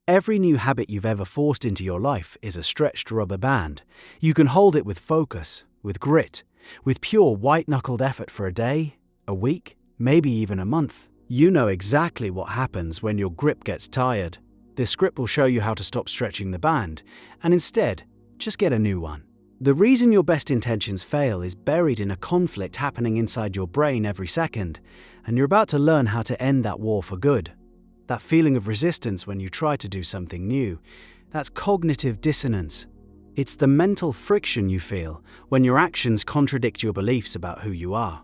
Every new habit you've ever forced into your life is a stretched rubber band. You can hold it with focus, with grit, with pure white-knuckled effort for a day, a week, maybe even a month. You know exactly what happens when your grip gets tired. This script will show you how to stop stretching the band, and instead, just get a new one. The reason your best intentions fail is buried in a conflict happening inside your brain every second, and you're about to learn how to end that war for good. That feeling of resistance when you try to do something new, that's cognitive dissonance. It's the mental friction you feel when your actions contradict your beliefs about who you are.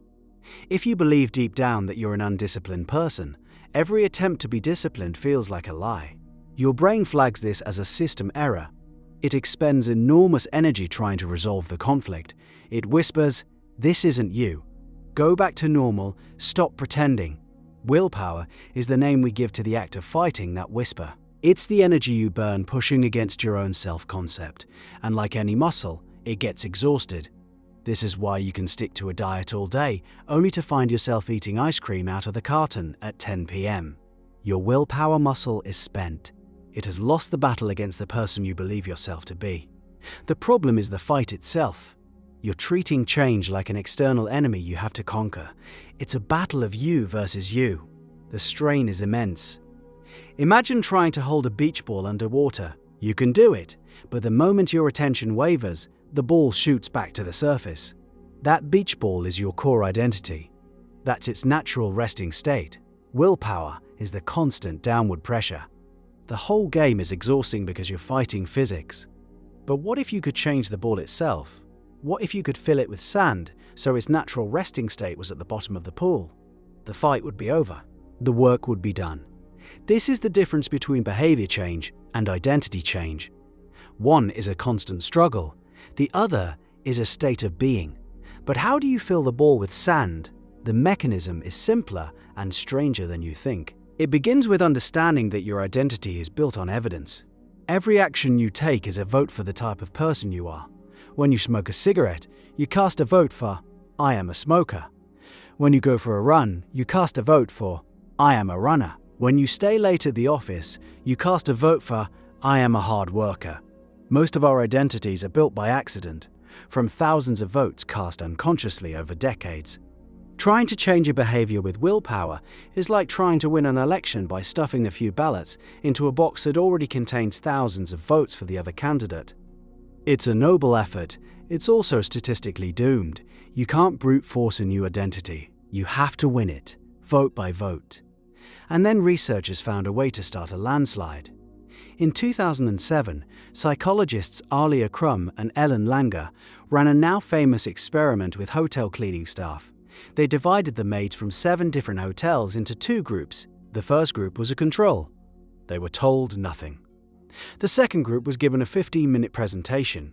If you believe deep down that you're an undisciplined person, every attempt to be disciplined feels like a lie. Your brain flags this as a system error. It expends enormous energy trying to resolve the conflict. It whispers, "This isn't you. Go back to normal, stop pretending." Willpower is the name we give to the act of fighting that whisper. It's the energy you burn pushing against your own self-concept, and like any muscle, it gets exhausted. This is why you can stick to a diet all day, only to find yourself eating ice cream out of the carton at 10 p.m. Your willpower muscle is spent. It has lost the battle against the person you believe yourself to be. The problem is the fight itself. You're treating change like an external enemy you have to conquer. It's a battle of you versus you. The strain is immense. Imagine trying to hold a beach ball underwater. You can do it, but the moment your attention wavers, the ball shoots back to the surface. That beach ball is your core identity. That's its natural resting state. Willpower is the constant downward pressure. The whole game is exhausting because you're fighting physics. But what if you could change the ball itself? What if you could fill it with sand so its natural resting state was at the bottom of the pool? The fight would be over. The work would be done. This is the difference between behavior change and identity change. One is a constant struggle. The other is a state of being. But how do you fill the ball with sand? The mechanism is simpler and stranger than you think. It begins with understanding that your identity is built on evidence. Every action you take is a vote for the type of person you are. When you smoke a cigarette, you cast a vote for, "I am a smoker." When you go for a run, you cast a vote for, "I am a runner." When you stay late at the office, you cast a vote for, "I am a hard worker." Most of our identities are built by accident, from thousands of votes cast unconsciously over decades. Trying to change a behavior with willpower is like trying to win an election by stuffing a few ballots into a box that already contains thousands of votes for the other candidate. It's a noble effort. It's also statistically doomed. You can't brute force a new identity. You have to win it, vote by vote. And then researchers found a way to start a landslide. In 2007, psychologists Alia Crum and Ellen Langer ran a now famous experiment with hotel cleaning staff. They divided the maids from 7 different hotels into 2 groups. The first group was a control. They were told nothing. The second group was given a 15-minute presentation.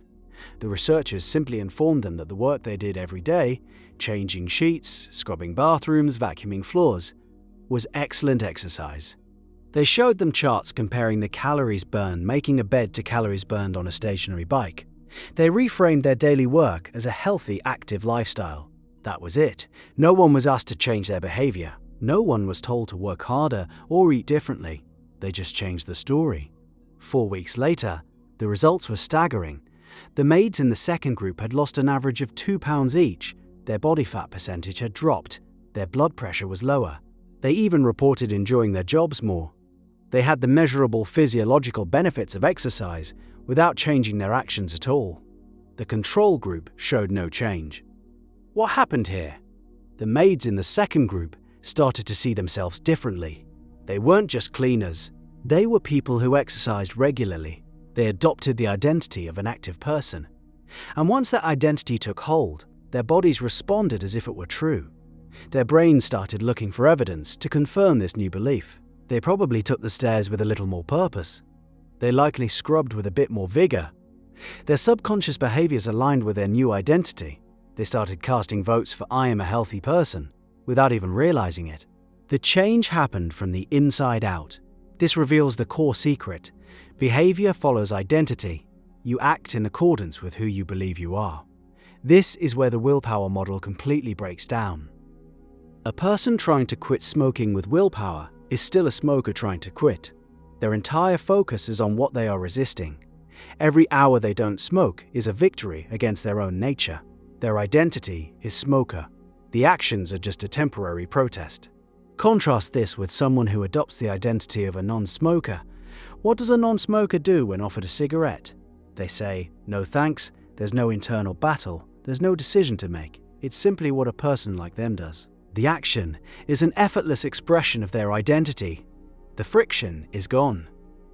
The researchers simply informed them that the work they did every day, changing sheets, scrubbing bathrooms, vacuuming floors, was excellent exercise. They showed them charts comparing the calories burned making a bed to calories burned on a stationary bike. They reframed their daily work as a healthy, active lifestyle. That was it. No one was asked to change their behavior. No one was told to work harder or eat differently. They just changed the story. 4 weeks later, the results were staggering. The maids in the second group had lost an average of 2 pounds each. Their body fat percentage had dropped. Their blood pressure was lower. They even reported enjoying their jobs more. They had the measurable physiological benefits of exercise without changing their actions at all. The control group showed no change. What happened here? The maids in the second group started to see themselves differently. They weren't just cleaners. They were people who exercised regularly. They adopted the identity of an active person. And once that identity took hold, their bodies responded as if it were true. Their brains started looking for evidence to confirm this new belief. They probably took the stairs with a little more purpose. They likely scrubbed with a bit more vigor. Their subconscious behaviors aligned with their new identity. They started casting votes for "I am a healthy person" without even realizing it. The change happened from the inside out. This reveals the core secret. Behavior follows identity. You act in accordance with who you believe you are. This is where the willpower model completely breaks down. A person trying to quit smoking with willpower is still a smoker trying to quit. Their entire focus is on what they are resisting. Every hour they don't smoke is a victory against their own nature. Their identity is smoker. The actions are just a temporary protest. Contrast this with someone who adopts the identity of a non-smoker. What does a non-smoker do when offered a cigarette? They say, "No thanks, there's no internal battle, there's no decision to make. It's simply what a person like them does." The action is an effortless expression of their identity. The friction is gone.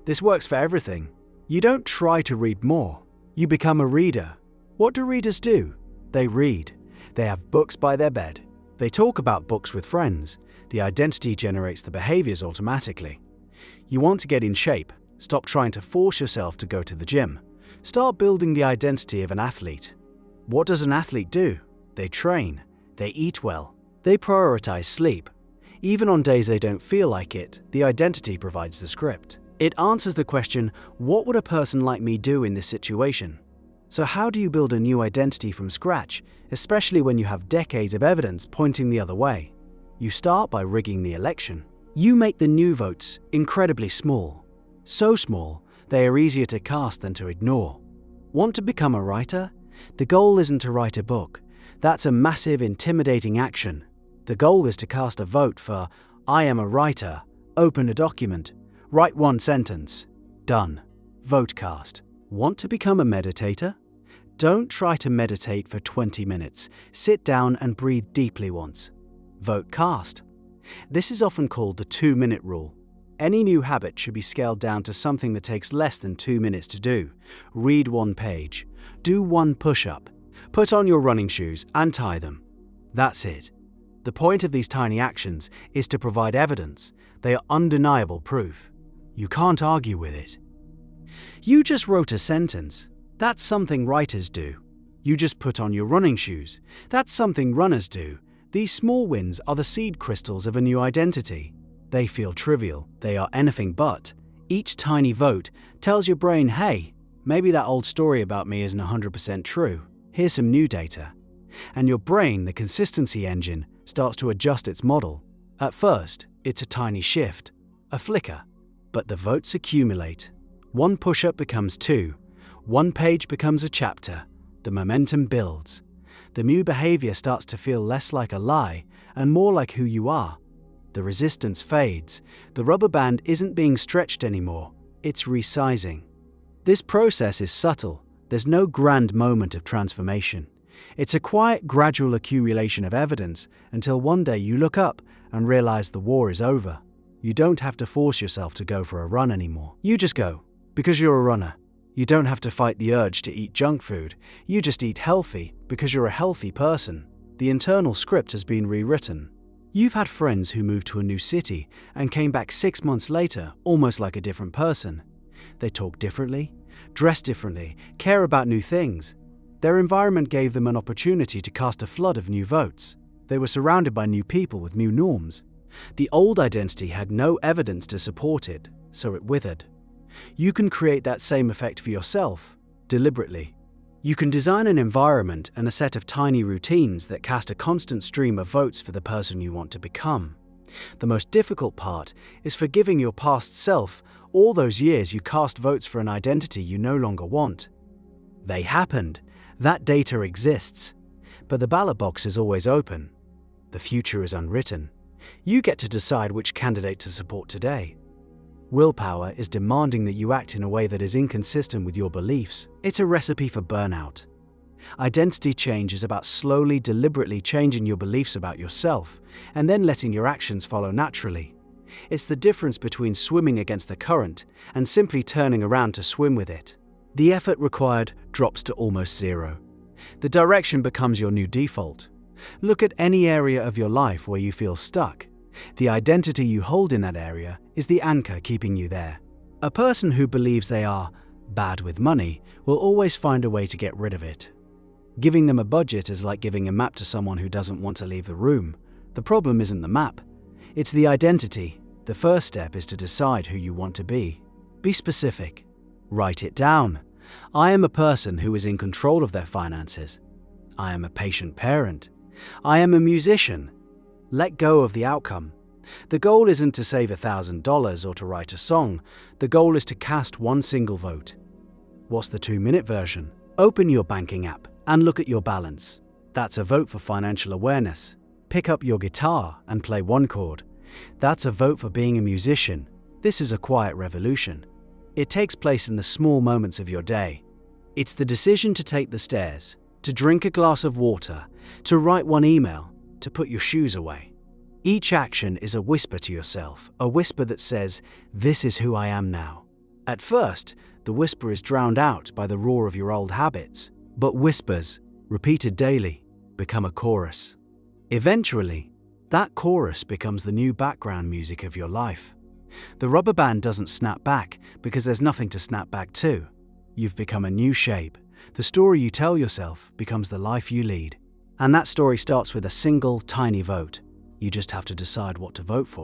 This works for everything. You don't try to read more. You become a reader. What do readers do? They read. They have books by their bed. They talk about books with friends. The identity generates the behaviors automatically. You want to get in shape. Stop trying to force yourself to go to the gym. Start building the identity of an athlete. What does an athlete do? They train. They eat well. They prioritize sleep. Even on days they don't feel like it, the identity provides the script. It answers the question, what would a person like me do in this situation? So how do you build a new identity from scratch, especially when you have decades of evidence pointing the other way? You start by rigging the election. You make the new votes incredibly small. So small, they are easier to cast than to ignore. Want to become a writer? The goal isn't to write a book. That's a massive, intimidating action. The goal is to cast a vote for, "I am a writer." Open a document. Write one sentence. Done. Vote cast. Want to become a meditator? Don't try to meditate for 20 minutes. Sit down and breathe deeply once. Vote cast. This is often called the 2-minute rule. Any new habit should be scaled down to something that takes less than 2 minutes to do. Read one page. Do one push-up. Put on your running shoes and tie them. That's it. The point of these tiny actions is to provide evidence. They are undeniable proof. You can't argue with it. You just wrote a sentence. That's something writers do. You just put on your running shoes. That's something runners do. These small wins are the seed crystals of a new identity. They feel trivial. They are anything but. Each tiny vote tells your brain, hey, maybe that old story about me isn't 100% true. Here's some new data. And your brain, the consistency engine, starts to adjust its model. At first, it's a tiny shift, a flicker. But the votes accumulate. One push-up becomes 2. One page becomes a chapter. The momentum builds. The new behavior starts to feel less like a lie and more like who you are. The resistance fades. The rubber band isn't being stretched anymore. It's resizing. This process is subtle. There's no grand moment of transformation. It's a quiet, gradual accumulation of evidence until one day you look up and realize the war is over. You don't have to force yourself to go for a run anymore. You just go, because you're a runner. You don't have to fight the urge to eat junk food. You just eat healthy because you're a healthy person. The internal script has been rewritten. You've had friends who moved to a new city and came back 6 months later almost like a different person. They talk differently, dress differently, care about new things. Their environment gave them an opportunity to cast a flood of new votes. They were surrounded by new people with new norms. The old identity had no evidence to support it, so it withered. You can create that same effect for yourself, deliberately. You can design an environment and a set of tiny routines that cast a constant stream of votes for the person you want to become. The most difficult part is forgiving your past self. All those years you cast votes for an identity you no longer want. They happened. That data exists. But the ballot box is always open. The future is unwritten. You get to decide which candidate to support today. Willpower is demanding that you act in a way that is inconsistent with your beliefs. It's a recipe for burnout. Identity change is about slowly, deliberately changing your beliefs about yourself and then letting your actions follow naturally. It's the difference between swimming against the current and simply turning around to swim with it. The effort required drops to almost zero. The direction becomes your new default. Look at any area of your life where you feel stuck. The identity you hold in that area is the anchor keeping you there. A person who believes they are bad with money will always find a way to get rid of it. Giving them a budget is like giving a map to someone who doesn't want to leave the room. The problem isn't the map. It's the identity. The first step is to decide who you want to be. Be specific. Write it down. I am a person who is in control of their finances. I am a patient parent. I am a musician. Let go of the outcome. The goal isn't to save $1,000 or to write a song. The goal is to cast one single vote. What's the 2-minute version? Open your banking app and look at your balance. That's a vote for financial awareness. Pick up your guitar and play one chord. That's a vote for being a musician. This is a quiet revolution. It takes place in the small moments of your day. It's the decision to take the stairs, to drink a glass of water, to write one email, to put your shoes away. Each action is a whisper to yourself, a whisper that says, "This is who I am now." At first, the whisper is drowned out by the roar of your old habits, but whispers, repeated daily, become a chorus. Eventually, that chorus becomes the new background music of your life. The rubber band doesn't snap back because there's nothing to snap back to. You've become a new shape. The story you tell yourself becomes the life you lead. And that story starts with a single, tiny vote. You just have to decide what to vote for.